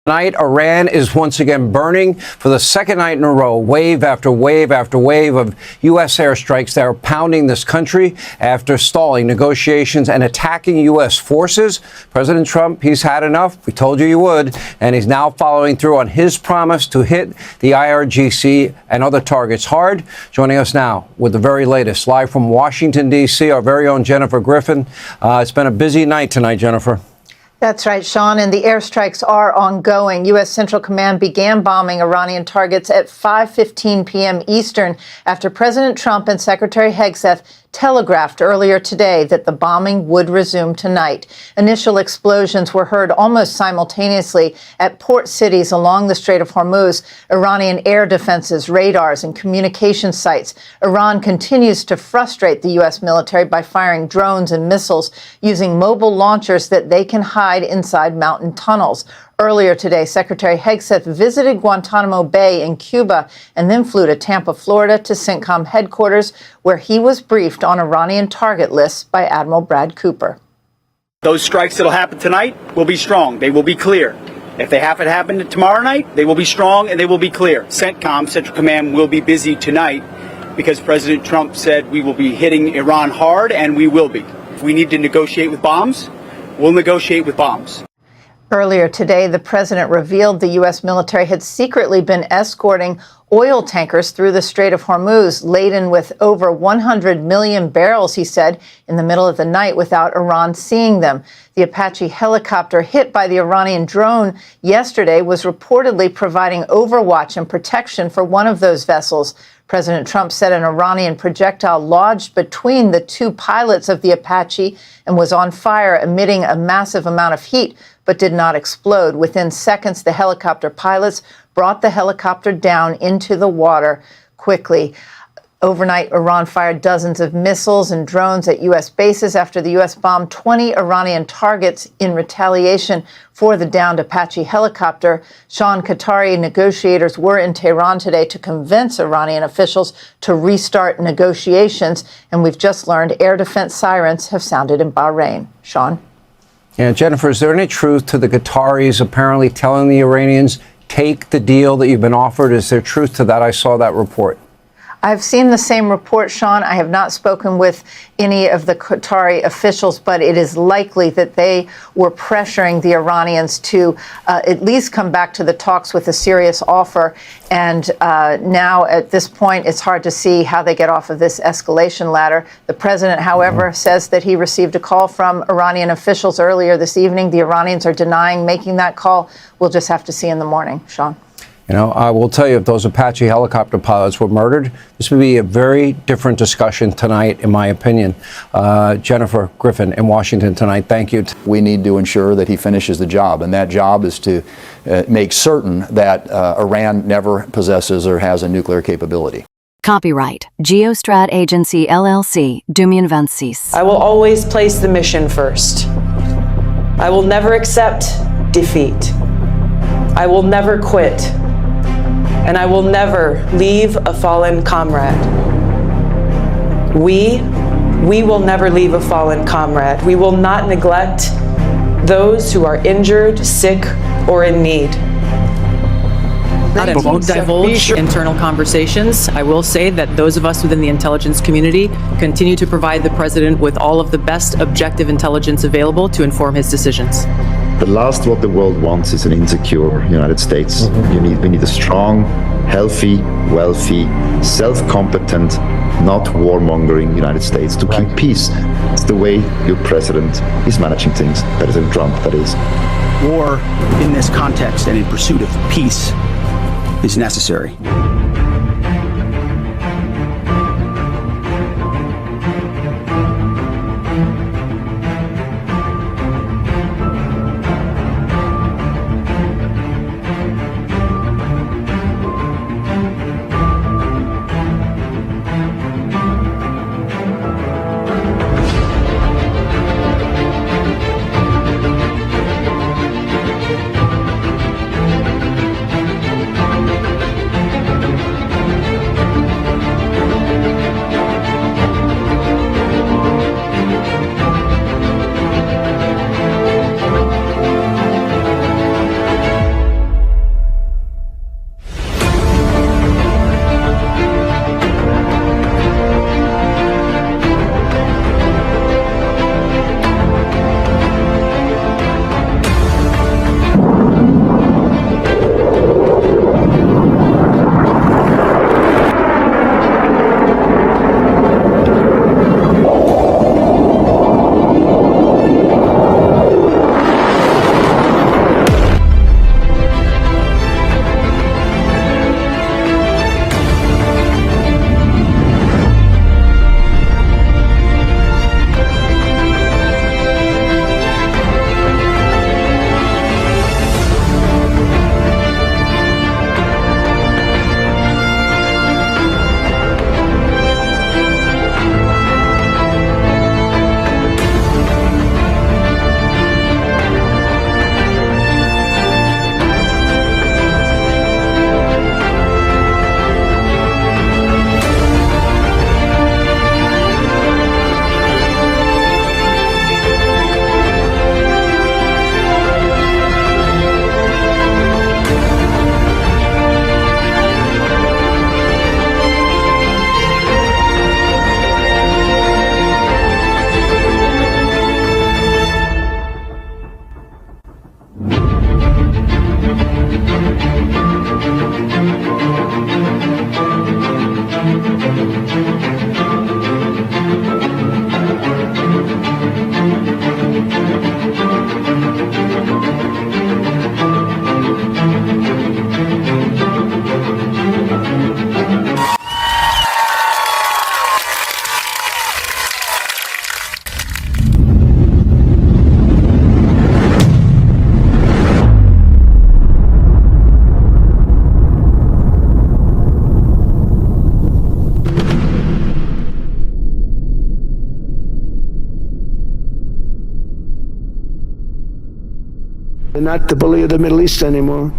Tonight, Iran is once again burning for the second night in a row. Wave after wave after wave of U.S. airstrikes that are pounding this country after stalling negotiations and attacking U.S. forces. President Trump, he's had enough. We told you would. And he's now following through on his promise to hit the IRGC and other targets hard. Joining us now with the very latest, live from Washington, D.C., our very own Jennifer Griffin. It's been a busy night tonight, Jennifer. That's right, Sean, and the airstrikes are ongoing. U.S. Central Command began bombing Iranian targets at 5:15 p.m. Eastern after President Trump and Secretary Hegseth telegraphed earlier today that the bombing would resume tonight. Initial explosions were heard almost simultaneously at port cities along the Strait of Hormuz, Iranian air defenses, radars, and communication sites. Iran continues to frustrate the U.S. military by firing drones and missiles using mobile launchers that they can hide inside mountain tunnels. Earlier today, Secretary Hegseth visited Guantanamo Bay in Cuba and then flew to Tampa, Florida, to CENTCOM headquarters, where he was briefed on Iranian target lists by Admiral Brad Cooper. Those strikes that will happen tonight will be strong. They will be clear. If they happen to happen tomorrow night, they will be strong and they will be clear. CENTCOM, Central Command, will be busy tonight because President Trump said we will be hitting Iran hard, and we will be. If we need to negotiate with bombs, we'll negotiate with bombs. Earlier today, the president revealed the U.S. military had secretly been escorting oil tankers through the Strait of Hormuz, laden with over 100 million barrels, he said, in the middle of the night without Iran seeing them. The Apache helicopter hit by the Iranian drone yesterday was reportedly providing overwatch and protection for one of those vessels. President Trump said an Iranian projectile lodged between the two pilots of the Apache and was on fire, emitting a massive amount of heat, but did not explode. Within seconds, the helicopter pilots brought the helicopter down into the water quickly. Overnight, Iran fired dozens of missiles and drones at U.S. bases after the U.S. bombed 20 Iranian targets in retaliation for the downed Apache helicopter. Sean, Qatari negotiators were in Tehran today to convince Iranian officials to restart negotiations. And we've just learned air defense sirens have sounded in Bahrain. Sean? Yeah, Jennifer, is there any truth to the Qataris apparently telling the Iranians, take the deal that you've been offered? Is there truth to that? I saw that report. I've seen the same report, Sean. I have not spoken with any of the Qatari officials, but it is likely that they were pressuring the Iranians to at least come back to the talks with a serious offer. And now, at this point, it's hard to see how they get off of this escalation ladder. The president, however, says that he received a call from Iranian officials earlier this evening. The Iranians are denying making that call. We'll just have to see in the morning. Sean? You know, I will tell you, if those Apache helicopter pilots were murdered, this would be a very different discussion tonight, in my opinion. Jennifer Griffin in Washington tonight, thank you. We need to ensure that he finishes the job, and that job is to make certain that Iran never possesses or has a nuclear capability. Copyright Geostrat Agency LLC 2026. I will always place the mission first. I will never accept defeat. I will never quit. And I will never leave a fallen comrade. We will never leave a fallen comrade. We will not neglect those who are injured, sick, or in need. I won't divulge internal conversations. I will say that those of us within the intelligence community continue to provide the president with all of the best objective intelligence available to inform his decisions. The last what the world wants is an insecure United States. We need a strong, healthy, wealthy, self-competent, not warmongering United States to keep peace. It's the way your president is managing things, President Trump, that is. War in this context and in pursuit of peace is necessary. They're not the bully of the Middle East anymore.